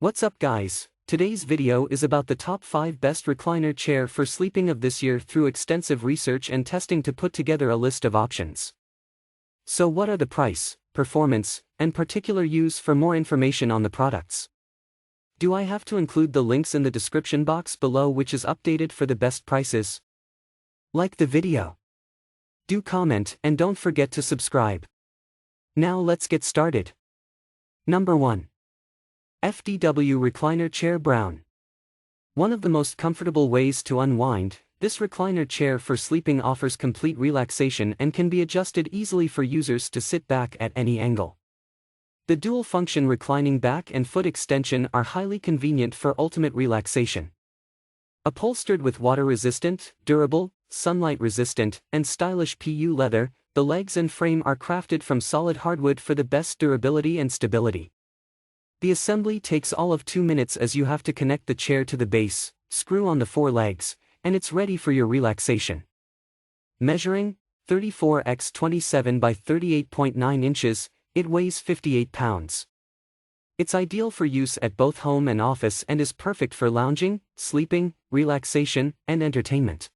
What's up guys, today's video is about the top 5 best recliner chair for sleeping of this year through extensive research and testing to put together a list of options. So what are the price, performance, and particular use? For more information on the products, do I have to include the links in the description box below, which is updated for the best prices? Like the video, do comment, and don't forget to subscribe. Now let's get started. Number 1. FDW Recliner Chair Brown. One of the most comfortable ways to unwind, this recliner chair for sleeping offers complete relaxation and can be adjusted easily for users to sit back at any angle. The dual-function reclining back and foot extension are highly convenient for ultimate relaxation. Upholstered with water-resistant, durable, sunlight-resistant, and stylish PU leather, the legs and frame are crafted from solid hardwood for the best durability and stability. The assembly takes all of 2 minutes, as you have to connect the chair to the base, screw on the 4 legs, and it's ready for your relaxation. Measuring 34 x 27 by 38.9 inches, it weighs 58 pounds. It's ideal for use at both home and office and is perfect for lounging, sleeping, relaxation, and entertainment.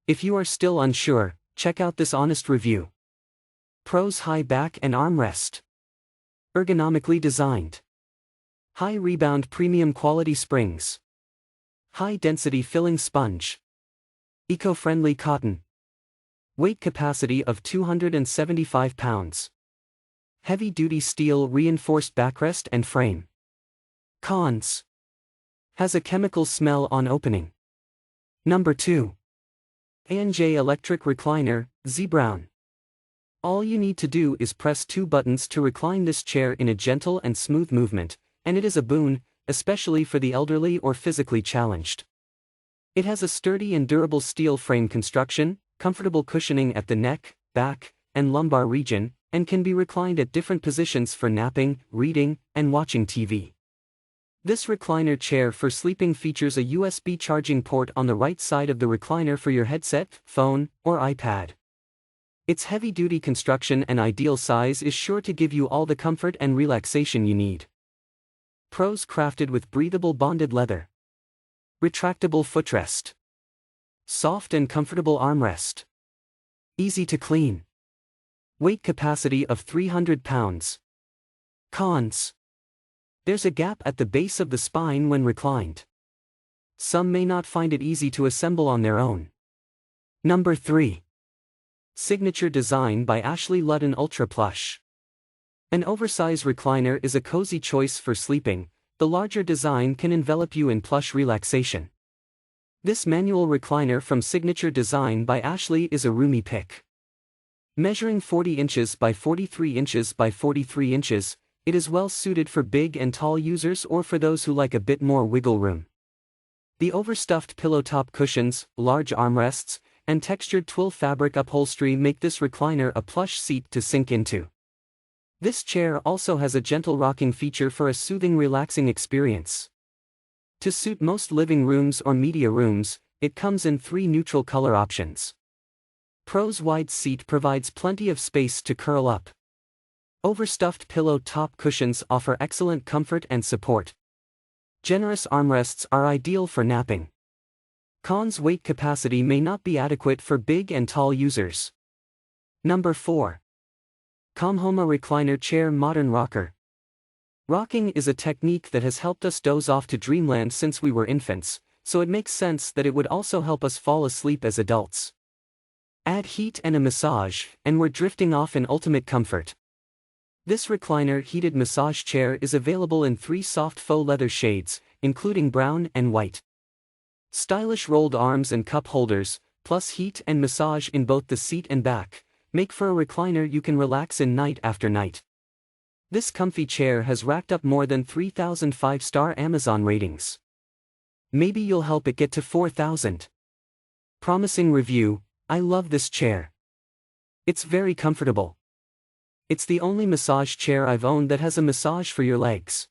If you are still unsure, check out this honest review. Pros: high back and armrest. Ergonomically designed. High rebound premium quality springs. High density filling sponge. Eco-friendly cotton. Weight capacity of 275 pounds. Heavy duty steel reinforced backrest and frame. Cons: has a chemical smell on opening. Number 2. ANJ Electric Recliner, Z Brown. All you need to do is press 2 buttons to recline this chair in a gentle and smooth movement, and it is a boon, especially for the elderly or physically challenged. It has a sturdy and durable steel frame construction, comfortable cushioning at the neck, back, and lumbar region, and can be reclined at different positions for napping, reading, and watching TV. This recliner chair for sleeping features a USB charging port on the right side of the recliner for your headset, phone, or iPad. Its heavy-duty construction and ideal size is sure to give you all the comfort and relaxation you need. Pros: crafted with breathable bonded leather. Retractable footrest. Soft and comfortable armrest. Easy to clean. Weight capacity of 300 pounds. Cons: there's a gap at the base of the spine when reclined. Some may not find it easy to assemble on their own. Number 3. Signature Design by Ashley Ludden Ultra Plush. An oversized recliner is a cozy choice for sleeping. The larger design can envelop you in plush relaxation. This manual recliner from Signature Design by Ashley is a roomy pick. Measuring 40 inches by 43 inches by 43 inches, it is well suited for big and tall users or for those who like a bit more wiggle room. The overstuffed pillow top cushions, large armrests, and textured twill fabric upholstery make this recliner a plush seat to sink into. This chair also has a gentle rocking feature for a soothing, relaxing experience. To suit most living rooms or media rooms, it comes in 3 neutral color options. Pros: wide seat provides plenty of space to curl up. Overstuffed pillow top cushions offer excellent comfort and support. Generous armrests are ideal for napping. Cons: weight capacity may not be adequate for big and tall users. Number 4. Comhoma Recliner Chair Modern Rocker. Rocking is a technique that has helped us doze off to dreamland since we were infants, so it makes sense that it would also help us fall asleep as adults. Add heat and a massage, and we're drifting off in ultimate comfort. This recliner heated massage chair is available in 3 soft faux leather shades, including brown and white. Stylish rolled arms and cup holders, plus heat and massage in both the seat and back, make for a recliner you can relax in night after night. This comfy chair has racked up more than 3,000 5-star Amazon ratings. Maybe you'll help it get to 4,000. Promising review: I love this chair. It's very comfortable. It's the only massage chair I've owned that has a massage for your legs.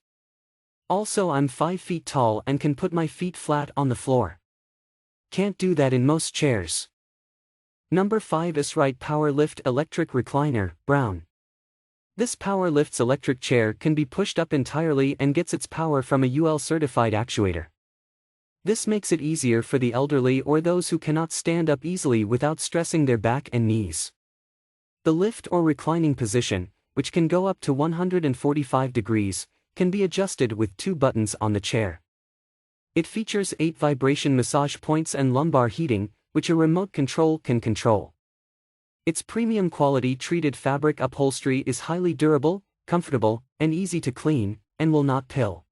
Also, I'm 5 feet tall and can put my feet flat on the floor. Can't do that in most chairs. Number 5. Esright Power Lift Electric Recliner, Brown. This Power Lifts electric chair can be pushed up entirely and gets its power from a UL-certified actuator. This makes it easier for the elderly or those who cannot stand up easily without stressing their back and knees. The lift or reclining position, which can go up to 145 degrees, can be adjusted with 2 buttons on the chair. It features 8 vibration massage points and lumbar heating, which a remote control can control. Its premium quality treated fabric upholstery is highly durable, comfortable, and easy to clean, and will not pill.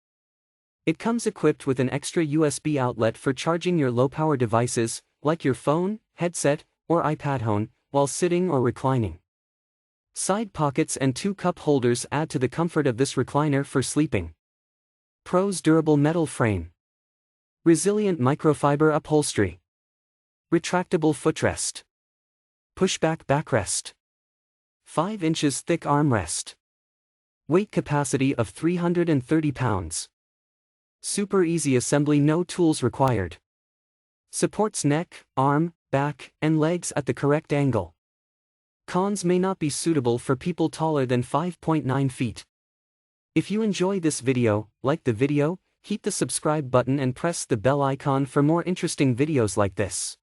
It comes equipped with an extra USB outlet for charging your low-power devices, like your phone, headset, or iPad phone, while sitting or reclining. Side pockets and 2 cup holders add to the comfort of this recliner for sleeping. Pros: durable metal frame, resilient microfiber upholstery, retractable footrest, pushback backrest, 5 inches thick armrest, weight capacity of 330 pounds. Super easy assembly, no tools required. Supports neck, arm, back, and legs at the correct angle. Cons: may not be suitable for people taller than 5.9 feet. If you enjoy this video, like the video, hit the subscribe button and press the bell icon for more interesting videos like this.